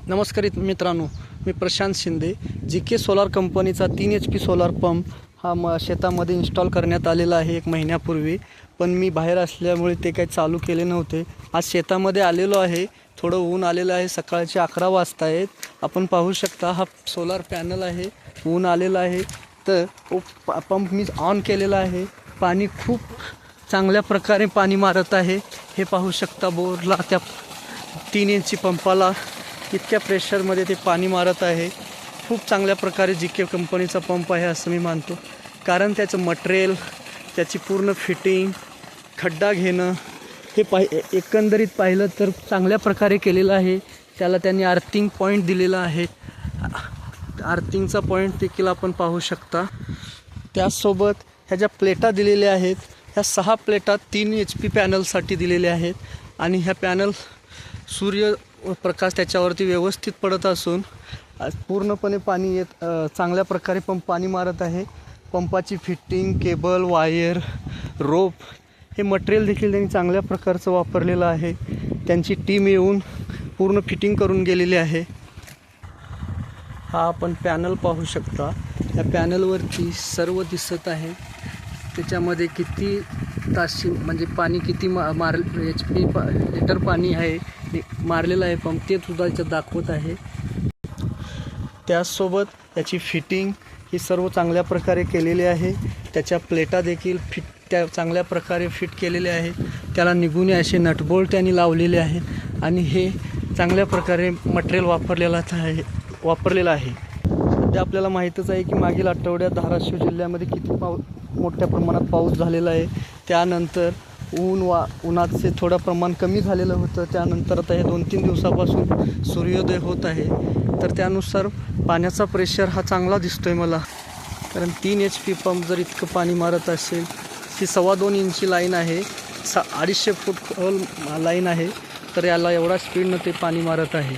नमस्कार मित्रांनो, मी Prashant Shinde. JK solar कंपनीचा 3 HP सोलार पंप हा शेतामध्ये इन्स्टॉल करण्यात आलेला आहे 1 महिन्यापूर्वी. पण मी बाहेर असल्यामुळे ते काही चालू केले नव्हते. आज शेतामध्ये आलेलो आहे. थोडं ऊन आलेलं आहे. सकाळचे 11 वाजता आहेत. आपण पाहू शकता हा सोलार पॅनल आहे. ऊन आलेलं आहे तर पंप मी ऑन केलेला आहे. पाणी खूप चांगल्या प्रकारे पाणी मारत आहे. हे पाहू शकता बोरला त्या 3 इंची पंपाला इतक्या प्रेशरमध्ये ते पाणी मारत आहे. खूप चांगल्या प्रकारे JK कंपनीचा पंप आहे असं मी मानतो. कारण त्याचं मटेरियल, त्याची पूर्ण फिटिंग, खड्डा घेणं हे एकंदरीत पाहिलं तर चांगल्या प्रकारे केलेलं आहे. त्याला त्यांनी अर्थिंग पॉईंट दिलेला आहे. अर्थिंगचा पॉईंट देखील आपण पाहू शकता. त्याचसोबत ह्या ज्या प्लेटा दिलेल्या आहेत, ह्या 6 प्लेटा 3 HP पॅनलसाठी दिलेल्या आहेत. आणि ह्या पॅनल सूर्यप्रकाश त्याच्यावरती व्यवस्थित पडत असून पूर्णपणे पाणी चांगल्या प्रकारे पंप पाणी मारत आहे. पंपाची फिटिंग, केबल, वायर, रोप हे मटेरियल देखील त्यांनी चांगल्या प्रकारचं वापरलेलं आहे. त्यांची टीम येऊन पूर्ण फिटिंग करून गेलेली आहे. हा आपण पॅनल पाहू शकता. या पॅनलवरती सर्व दिसत आहे. त्याच्यामध्ये किती ताशी म्हणजे पाणी किती HP लिटर पाणी आहे मारलेलं आहे पंप ते सुद्धा याच्यात दाखवत आहे. त्याचसोबत याची फिटिंग ही सर्व चांगल्या प्रकारे केलेली आहे. त्याच्या प्लेटा देखील त्या चांगल्या प्रकारे फिट केलेल्या आहेत. त्याला निगुणे असे नटबोल्ट त्यांनी लावलेले आहेत आणि हे चांगल्या प्रकारे मटेरियल वापरलेलं आहे. सध्या आपल्याला माहीतच आहे की मागील आठवड्यात धाराशिव जिल्ह्यामध्ये किती मोठ्या प्रमाणात पाऊस झालेला आहे. त्यानंतर उन्हाचे थोडं प्रमाण कमी झालेलं होतं. त्यानंतर आता हे 2-3 दिवसापासून सूर्योदय होत आहे. तर त्यानुसार पाण्याचा प्रेशर हा चांगला दिसतो आहे मला. कारण 3 HP पंप जर इतकं पाणी मारत असेल, ही 2.25 इंची लाईन आहे, 250 फूट खोल लाईन आहे, तर याला एवढा स्पीडनं ते पाणी मारत आहे.